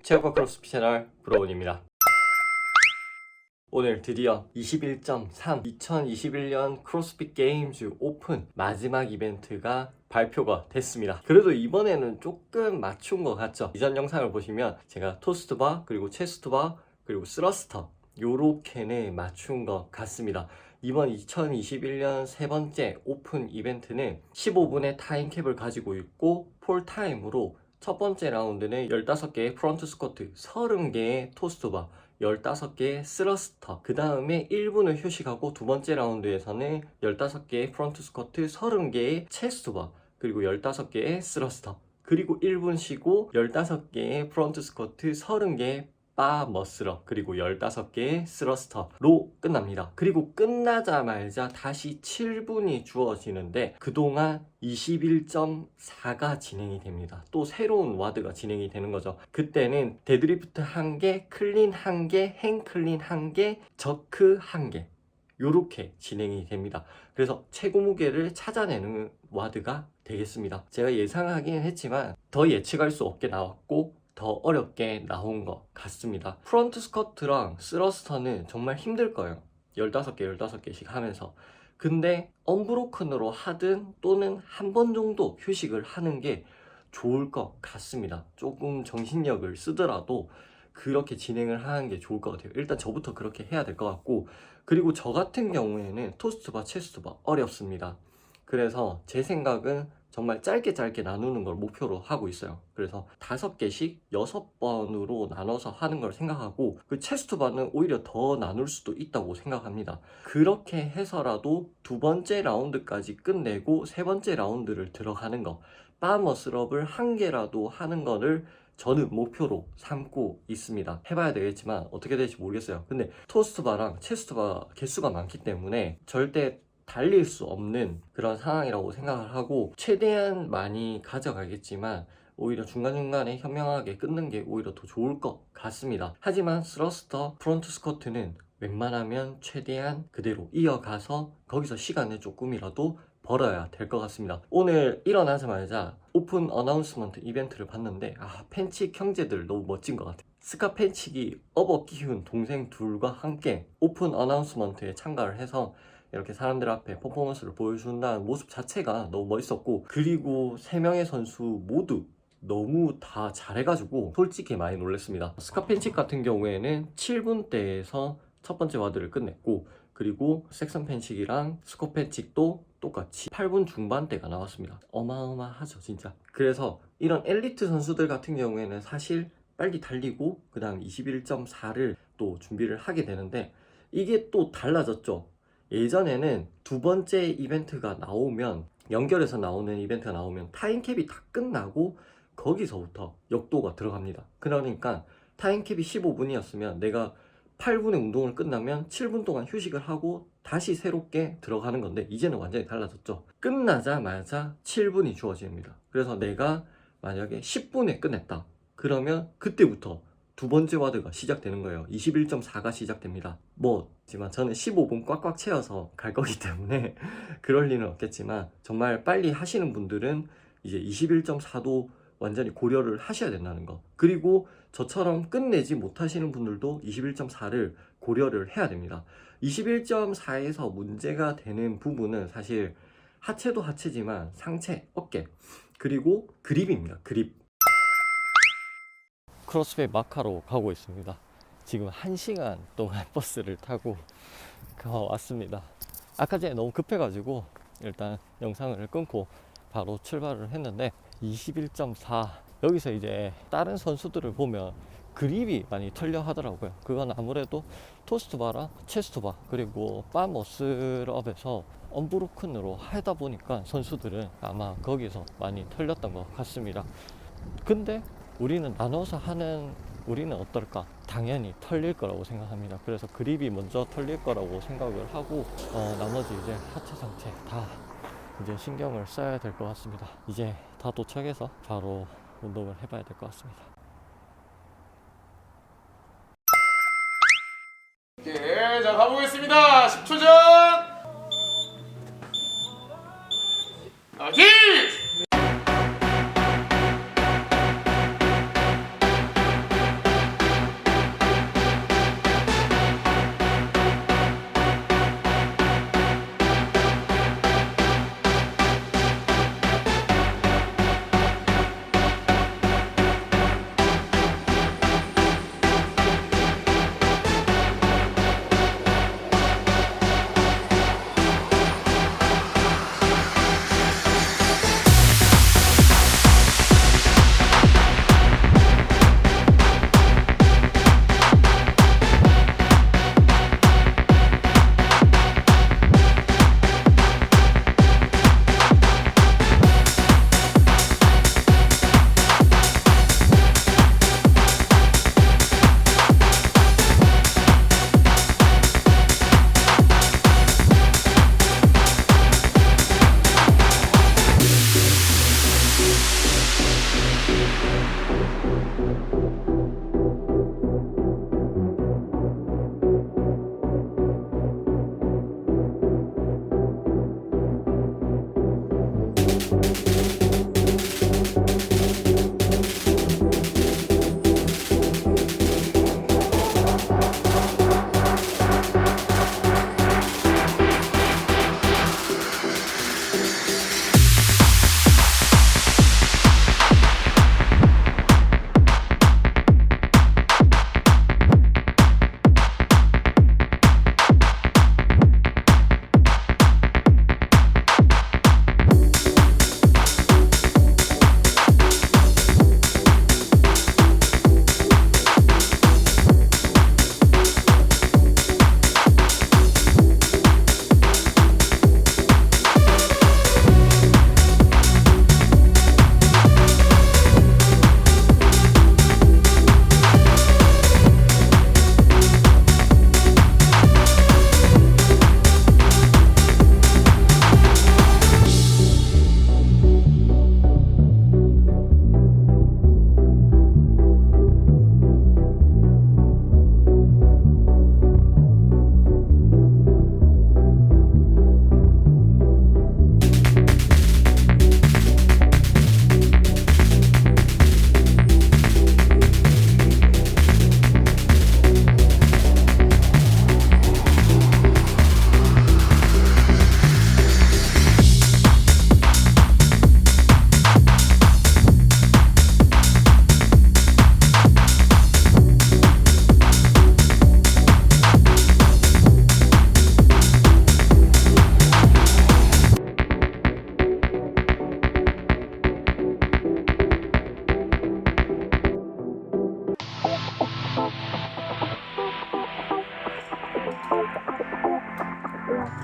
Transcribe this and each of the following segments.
체육과 크로스핏 채널 브로운입니다. 오늘 드디어 21.3 2021년 크로스핏 게임즈 오픈 마지막 이벤트가 발표가 됐습니다. 그래도 이번에는 조금 맞춘 것 같죠? 이전 영상을 보시면 제가 토스트바 그리고 체스트바 그리고 스러스터 요렇게는 맞춘 것 같습니다. 이번 2021년 세 번째 오픈 이벤트는 15분의 타임캡을 가지고 있고 폴타임으로 첫 번째 라운드는 15개의 프론트 스쿼트, 30개의 토스트바, 15개의 스러스터, 그 다음에 1분을 휴식하고 두 번째 라운드에서는 15개의 프론트 스쿼트, 30개의 체스트바, 그리고 15개의 스러스터, 그리고 1분 쉬고 15개의 프론트 스쿼트, 30개의 바 머슬업, 그리고 15개의 스러스터로 끝납니다. 그리고 끝나자마자 다시 7분이 주어지는데 그동안 21.4가 진행이 됩니다. 또 새로운 와드가 진행이 되는 거죠. 그때는 데드리프트 1개, 클린 1개, 행클린 1개, 저크 1개 요렇게 진행이 됩니다. 그래서 최고 무게를 찾아내는 와드가 되겠습니다. 제가 예상하긴 했지만 더 예측할 수 없게 나왔고 더 어렵게 나온 것 같습니다. 프론트 스쿼트랑 스러스터는 정말 힘들 거예요. 15개씩 하면서. 근데 언브로큰으로 하든 또는 한 번 정도 휴식을 하는 게 좋을 것 같습니다. 조금 정신력을 쓰더라도 그렇게 진행을 하는 게 좋을 것 같아요. 일단 저부터 그렇게 해야 될 것 같고, 그리고 저 같은 경우에는 토스트바, 체스트바 어렵습니다. 그래서 제 생각은 정말 짧게 나누는 걸 목표로 하고 있어요. 그래서 5개씩 6번으로 나눠서 하는 걸 생각하고, 그 체스트바는 오히려 더 나눌 수도 있다고 생각합니다. 그렇게 해서라도 두 번째 라운드까지 끝내고 세 번째 라운드를 들어가는 거, 바머스럽을 한 개라도 하는 거를 저는 목표로 삼고 있습니다. 해봐야 되겠지만 어떻게 될지 모르겠어요. 근데 토스트바랑 체스트바 개수가 많기 때문에 절대 달릴 수 없는 그런 상황이라고 생각을 하고, 최대한 많이 가져가겠지만 오히려 중간중간에 현명하게 끊는 게 오히려 더 좋을 것 같습니다. 하지만 스러스터, 프론트 스쿼트는 웬만하면 최대한 그대로 이어가서 거기서 시간을 조금이라도 벌어야 될 것 같습니다. 오늘 일어나자마자 오픈 어나운스먼트 이벤트를 봤는데 펜치 형제들 너무 멋진 것 같아요. 스카 펜치기 업어 키운 동생 둘과 함께 오픈 어나운스먼트에 참가를 해서 이렇게 사람들 앞에 퍼포먼스를 보여준다는 모습 자체가 너무 멋있었고, 그리고 3명의 선수 모두 너무 다 잘해가지고 솔직히 많이 놀랐습니다. 스카펜칙 같은 경우에는 7분대에서 첫 번째 와드를 끝냈고, 그리고 섹션 펜칙이랑 스코 펜칙도 똑같이 8분 중반대가 나왔습니다. 어마어마하죠 진짜. 그래서 이런 엘리트 선수들 같은 경우에는 사실 빨리 달리고 그 다음 21.4를 또 준비를 하게 되는데, 이게 또 달라졌죠. 예전에는 두 번째 이벤트가 나오면, 연결해서 나오는 이벤트가 나오면 타임캡이 다 끝나고 거기서부터 역도가 들어갑니다. 그러니까 타임캡이 15분이었으면 내가 8분의 운동을 끝나면 7분 동안 휴식을 하고 다시 새롭게 들어가는 건데, 이제는 완전히 달라졌죠. 끝나자마자 7분이 주어집니다. 그래서 내가 만약에 10분에 끝냈다 그러면 그때부터 두 번째 와드가 시작되는 거예요. 21.4가 시작됩니다. 하지만 저는 15분 꽉꽉 채워서 갈 거기 때문에 그럴 리는 없겠지만, 정말 빨리 하시는 분들은 이제 21.4도 완전히 고려를 하셔야 된다는 거. 그리고 저처럼 끝내지 못하시는 분들도 21.4를 고려를 해야 됩니다. 21.4에서 문제가 되는 부분은 사실 하체도 하체지만 상체, 어깨, 그리고 그립입니다. 그립. 크로스핏 마카로 가고 있습니다. 지금 1시간 동안 버스를 타고 왔습니다. 아까 전에 너무 급해가지고 일단 영상을 끊고 바로 출발을 했는데, 21.4 여기서 이제 다른 선수들을 보면 그립이 많이 털려 하더라고요. 그건 아무래도 토스트바랑 체스트바 그리고 바 머슬업에서 언브로큰으로 하다 보니까 선수들은 아마 거기서 많이 털렸던 것 같습니다. 근데 우리는 나눠서 하는 우리는 어떨까? 당연히 털릴 거라고 생각합니다. 그래서 그립이 먼저 털릴 거라고 생각을 하고, 나머지 이제 하체 상체 다 이제 신경을 써야 될 것 같습니다. 이제 다 도착해서 바로 운동을 해봐야 될 것 같습니다. 오케이, 자 가보겠습니다. 10초 전. 화이팅!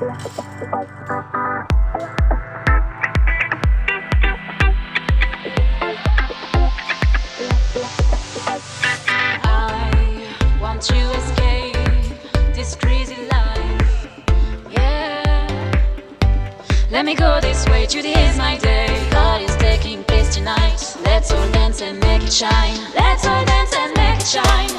I want to escape this crazy life. Yeah. Let me go this way, today is my day. God is taking place tonight. Let's all dance and make it shine. Let's all dance and make it shine.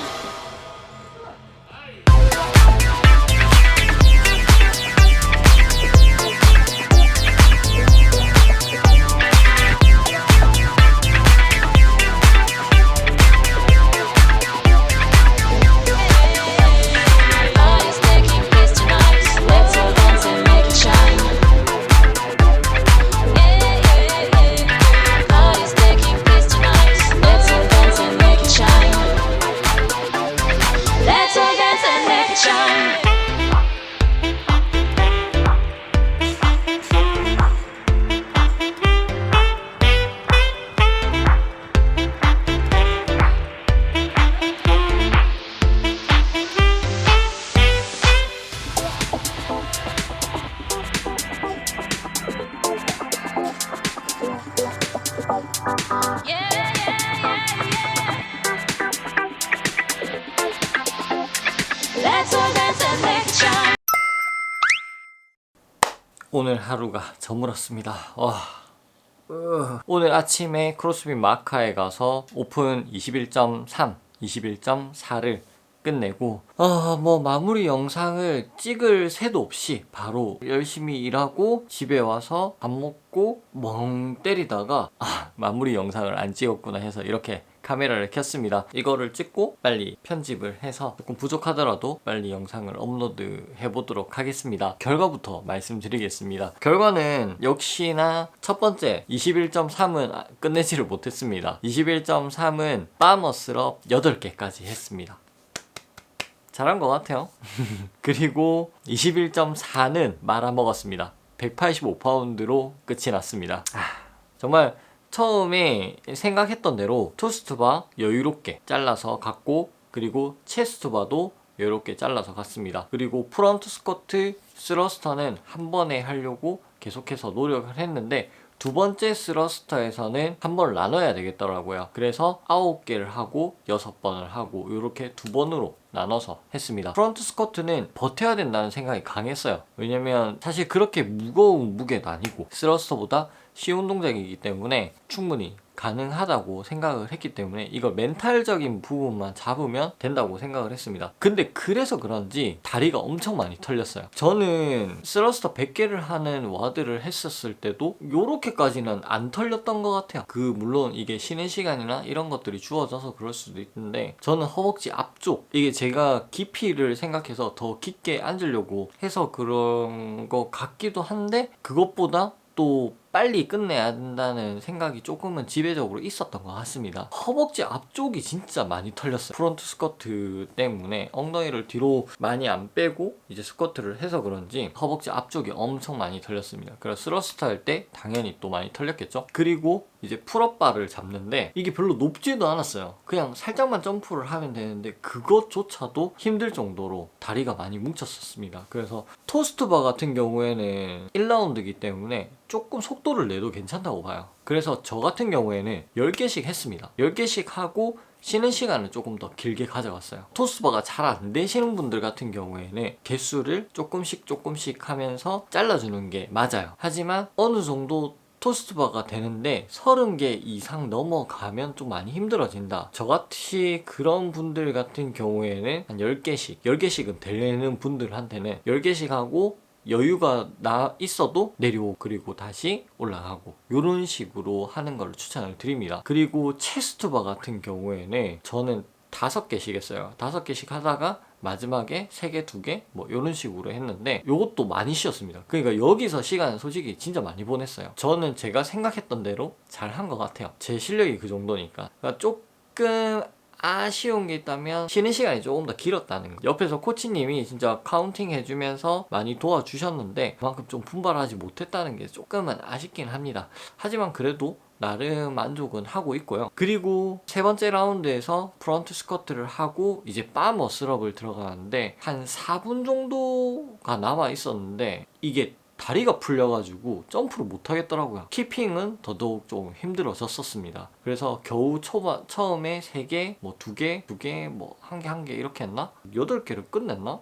God is taking place tonight. Let's all dance and make it shine. God is taking place tonight. Let's all dance and make it shine. Let's all dance and make it shine. Yeah, yeah, yeah, yeah. Let's all dance and make it shine. 오늘 하루가 저물었습니다. 와. 오늘 아침에 크로스핏 마카에 가서 오픈 21.3, 21.4를 끝내고 뭐 마무리 영상을 찍을 새도 없이 바로 열심히 일하고 집에 와서 밥 먹고 멍 때리다가 마무리 영상을 안 찍었구나 해서 이렇게 카메라를 켰습니다. 이거를 찍고 빨리 편집을 해서 조금 부족하더라도 빨리 영상을 업로드 해보도록 하겠습니다. 결과부터 말씀드리겠습니다. 결과는 역시나 첫 번째 21.3은 끝내지를 못했습니다. 21.3은 빠머스럽 8개까지 했습니다. 잘한 것 같아요. 그리고 21.4는 말아먹었습니다. 185파운드로 끝이 났습니다. 정말 처음에 생각했던 대로 토스트바 여유롭게 잘라서 갔고, 그리고 체스트바도 여유롭게 잘라서 갔습니다. 그리고 프론트 스쿼트 스러스터는 한 번에 하려고 계속해서 노력을 했는데 두 번째 스러스터에서는 한 번 나눠야 되겠더라고요. 그래서 9개를 하고 6번을 하고 이렇게 두 번으로 나눠서 했습니다. 프론트 스쿼트는 버텨야 된다는 생각이 강했어요. 왜냐면 사실 그렇게 무거운 무게도 아니고 스러스터보다 쉬운 동작이기 때문에 충분히 가능하다고 생각을 했기 때문에 이걸 멘탈적인 부분만 잡으면 된다고 생각을 했습니다. 근데 그래서 그런지 다리가 엄청 많이 털렸어요. 저는 스러스터 100개를 하는 와드를 했었을 때도 요렇게까지는 안 털렸던 것 같아요. 물론 이게 쉬는 시간이나 이런 것들이 주어져서 그럴 수도 있는데 저는 허벅지 앞쪽, 이게 제가 깊이를 생각해서 더 깊게 앉으려고 해서 그런 것 같기도 한데 그것보다 또 빨리 끝내야 된다는 생각이 조금은 지배적으로 있었던 것 같습니다. 허벅지 앞쪽이 진짜 많이 털렸어요. 프론트 스쿼트 때문에 엉덩이를 뒤로 많이 안 빼고 이제 스쿼트를 해서 그런지 허벅지 앞쪽이 엄청 많이 털렸습니다. 그래서 스러스트 할 때 당연히 또 많이 털렸겠죠. 그리고 이제 풀업바를 잡는데 이게 별로 높지도 않았어요. 그냥 살짝만 점프를 하면 되는데 그것조차도 힘들 정도로 다리가 많이 뭉쳤었습니다. 그래서 토스트바 같은 경우에는 1라운드이기 때문에 조금 속도를 내도 괜찮다고 봐요. 그래서 저 같은 경우에는 10개씩 했습니다. 10개씩 하고 쉬는 시간을 조금 더 길게 가져갔어요. 토스트바가 잘 안 되시는 분들 같은 경우에는 개수를 조금씩 하면서 잘라주는 게 맞아요. 하지만 어느 정도 토스트바가 되는데 30개 이상 넘어가면 좀 많이 힘들어진다. 저같이 그런 분들 같은 경우에는 한 10개씩은 되는 분들한테는 10개씩 하고 여유가 있어도 내려오고 그리고 다시 올라가고 이런 식으로 하는 걸 추천을 드립니다. 그리고 체스트바 같은 경우에는 저는 5개씩 했어요. 5개씩 하다가 마지막에 3개, 2개 뭐 이런 식으로 했는데 이것도 많이 쉬었습니다. 그러니까 여기서 시간은 솔직히 진짜 많이 보냈어요. 저는 제가 생각했던 대로 잘 한 것 같아요. 제 실력이 그 정도니까. 그러니까 조금 아쉬운 게 있다면 쉬는 시간이 조금 더 길었다는 거. 옆에서 코치님이 진짜 카운팅 해주면서 많이 도와주셨는데 그만큼 좀 분발하지 못했다는 게 조금은 아쉽긴 합니다. 하지만 그래도 나름 만족은 하고 있고요. 그리고 세 번째 라운드에서 프론트 스쿼트를 하고 이제 바 머슬업을 들어가는데 한 4분 정도가 남아 있었는데 이게 다리가 풀려가지고 점프를 못 하겠더라고요. 키핑은 더더욱 좀 힘들어졌었습니다. 그래서 겨우 처음에 3개, 뭐 2개, 2개, 뭐 1개 이렇게 했나? 8개를 끝냈나?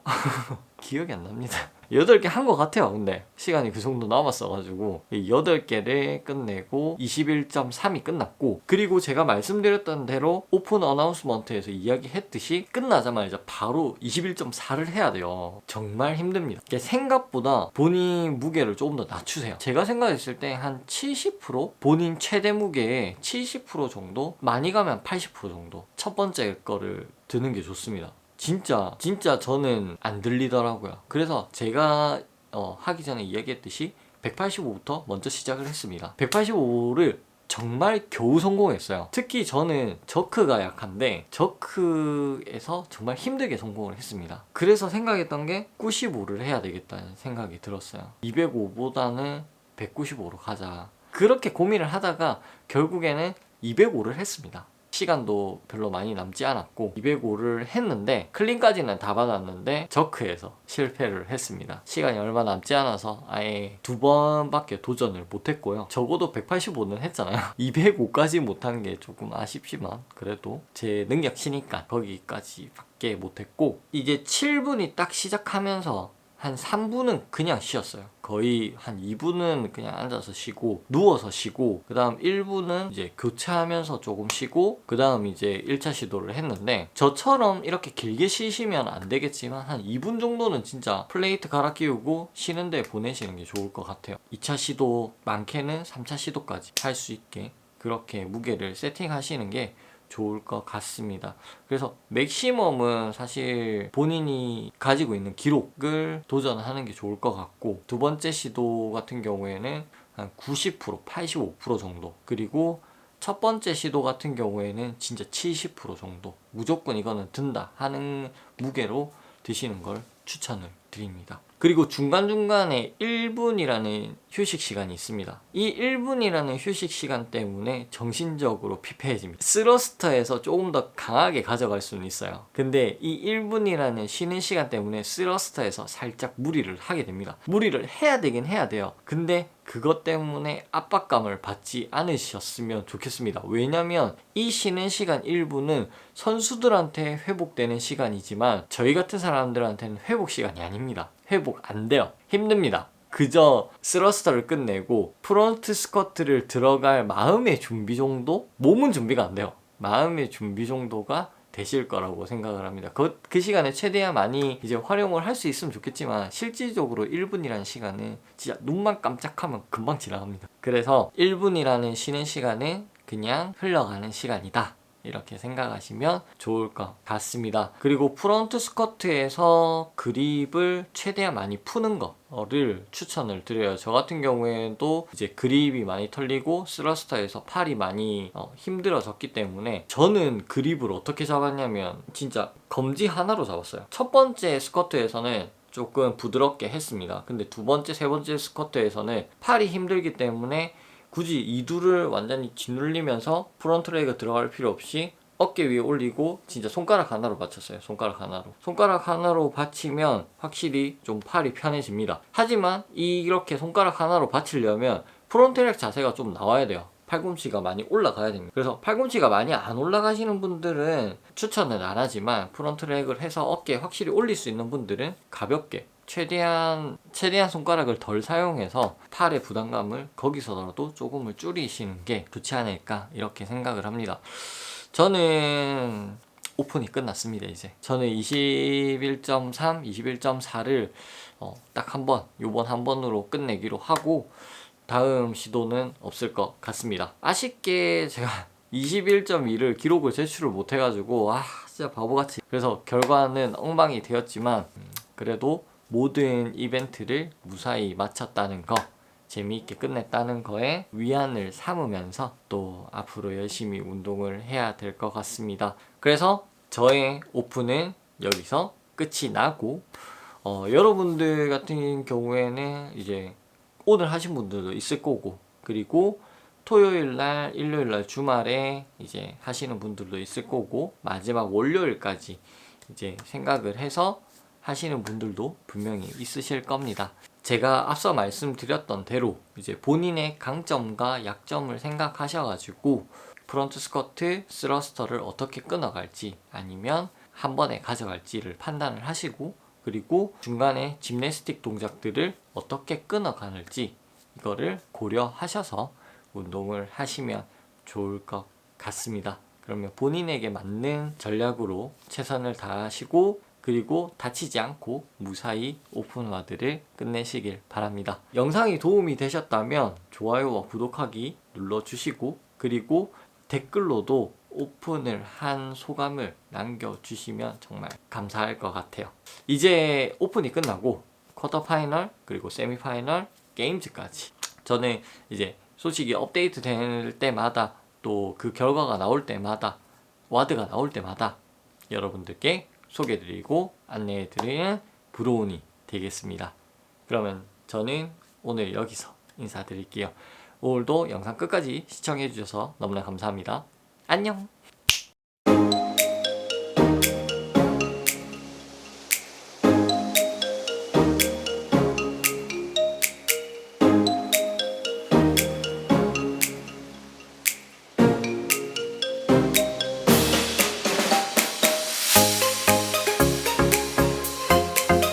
기억이 안 납니다. 8개 한 것 같아요. 근데 시간이 그 정도 남았어가지고 8개를 끝내고 21.3이 끝났고, 그리고 제가 말씀드렸던 대로 오픈 어나운스먼트에서 이야기했듯이 끝나자마자 바로 21.4를 해야 돼요. 정말 힘듭니다. 생각보다 본인 무게를 조금 더 낮추세요. 제가 생각했을 때 한 70%? 본인 최대 무게의 70% 정도? 많이 가면 80% 정도 첫 번째 거를 드는 게 좋습니다. 진짜 저는 안 들리더라고요. 그래서 제가 하기 전에 이야기했듯이 185부터 먼저 시작을 했습니다. 185를 정말 겨우 성공했어요. 특히 저는 저크가 약한데 저크에서 정말 힘들게 성공을 했습니다. 그래서 생각했던 게 95를 해야 되겠다는 생각이 들었어요. 205보다는 195로 가자. 그렇게 고민을 하다가 결국에는 205를 했습니다. 시간도 별로 많이 남지 않았고 205를 했는데 클린까지는 다 받았는데 저크에서 실패를 했습니다. 시간이 얼마 남지 않아서 아예 2번밖에 도전을 못했고요. 적어도 185는 했잖아요. 205까지 못한 게 조금 아쉽지만 그래도 제 능력치니까 거기까지밖에 못했고, 이제 7분이 딱 시작하면서 한 3분은 그냥 쉬었어요. 거의 한 2분은 그냥 앉아서 쉬고 누워서 쉬고, 그 다음 1분은 이제 교체하면서 조금 쉬고, 그 다음 이제 1차 시도를 했는데 저처럼 이렇게 길게 쉬시면 안 되겠지만 한 2분 정도는 진짜 플레이트 갈아 끼우고 쉬는데 보내시는 게 좋을 것 같아요. 2차 시도 많게는 3차 시도까지 할 수 있게 그렇게 무게를 세팅하시는 게 좋을 것 같습니다. 그래서 맥시멈은 사실 본인이 가지고 있는 기록을 도전하는 게 좋을 것 같고, 두 번째 시도 같은 경우에는 한 90%, 85% 정도, 그리고 첫 번째 시도 같은 경우에는 진짜 70% 정도 무조건 이거는 든다 하는 무게로 드시는 걸 추천을 드립니다. 그리고 중간중간에 1분이라는 휴식 시간이 있습니다. 이 1분이라는 휴식 시간 때문에 정신적으로 피폐해집니다. 스러스터에서 조금 더 강하게 가져갈 수는 있어요. 근데 이 1분이라는 쉬는 시간 때문에 스러스터에서 살짝 무리를 하게 됩니다. 무리를 해야 되긴 해야 돼요. 근데 그것 때문에 압박감을 받지 않으셨으면 좋겠습니다. 왜냐면 이 쉬는 시간 1분은 선수들한테 회복되는 시간이지만 저희 같은 사람들한테는 회복 시간이 아닙니다. 회복 안 돼요. 힘듭니다. 그저 스러스터를 끝내고 프론트 스쿼트를 들어갈 마음의 준비 정도? 몸은 준비가 안 돼요. 마음의 준비 정도가 되실 거라고 생각을 합니다. 그 시간에 최대한 많이 이제 활용을 할 수 있으면 좋겠지만 실질적으로 1분이라는 시간은 진짜 눈만 깜짝하면 금방 지나갑니다. 그래서 1분이라는 쉬는 시간은 그냥 흘러가는 시간이다, 이렇게 생각하시면 좋을 것 같습니다. 그리고 프론트 스쿼트에서 그립을 최대한 많이 푸는 거를 추천을 드려요. 저 같은 경우에도 이제 그립이 많이 털리고 스러스터에서 팔이 많이 힘들어졌기 때문에 저는 그립을 어떻게 잡았냐면 진짜 검지 하나로 잡았어요. 첫 번째 스쿼트에서는 조금 부드럽게 했습니다. 근데 두 번째, 세 번째 스쿼트에서는 팔이 힘들기 때문에 굳이 이두를 완전히 짓눌리면서 프론트 레그 들어갈 필요 없이 어깨 위에 올리고 진짜 손가락 하나로 받쳤어요. 손가락 하나로 받치면 확실히 좀 팔이 편해집니다. 하지만 이렇게 손가락 하나로 받치려면 프론트 레그 자세가 좀 나와야 돼요. 팔꿈치가 많이 올라가야 됩니다. 그래서 팔꿈치가 많이 안 올라가시는 분들은 추천은 안 하지만 프론트 레그를 해서 어깨에 확실히 올릴 수 있는 분들은 가볍게 최대한 손가락을 덜 사용해서 팔의 부담감을 거기서라도 조금을 줄이시는 게 좋지 않을까, 이렇게 생각을 합니다. 저는 오픈이 끝났습니다. 이제 저는 21.3, 21.4를 딱 한 번, 요번 한 번으로 끝내기로 하고 다음 시도는 없을 것 같습니다. 아쉽게 제가 21.2를 기록을 제출을 못해가지고 진짜 바보같이, 그래서 결과는 엉망이 되었지만 그래도 모든 이벤트를 무사히 마쳤다는 거 재미있게 끝냈다는 거에 위안을 삼으면서 또 앞으로 열심히 운동을 해야 될 것 같습니다. 그래서 저의 오픈은 여기서 끝이 나고 여러분들 같은 경우에는 이제 오늘 하신 분들도 있을 거고, 그리고 토요일날, 일요일날 주말에 이제 하시는 분들도 있을 거고, 마지막 월요일까지 이제 생각을 해서 하시는 분들도 분명히 있으실 겁니다. 제가 앞서 말씀드렸던 대로 이제 본인의 강점과 약점을 생각하셔가지고 프론트 스쿼트, 스러스터를 어떻게 끊어갈지 아니면 한 번에 가져갈지를 판단을 하시고, 그리고 중간에 짐내스틱 동작들을 어떻게 끊어가는지 이거를 고려하셔서 운동을 하시면 좋을 것 같습니다. 그러면 본인에게 맞는 전략으로 최선을 다하시고, 그리고 다치지 않고 무사히 오픈와드를 끝내시길 바랍니다. 영상이 도움이 되셨다면 좋아요와 구독하기 눌러주시고, 그리고 댓글로도 오픈을 한 소감을 남겨주시면 정말 감사할 것 같아요. 이제 오픈이 끝나고 쿼터 파이널, 그리고 세미 파이널, 게임즈까지 저는 이제 솔직히 업데이트 될 때마다 또 그 결과가 나올 때마다, 와드가 나올 때마다 여러분들께 소개해드리고 안내해드리는 브로운이 되겠습니다. 그러면 저는 오늘 여기서 인사드릴게요. 오늘도 영상 끝까지 시청해주셔서 너무나 감사합니다. 안녕!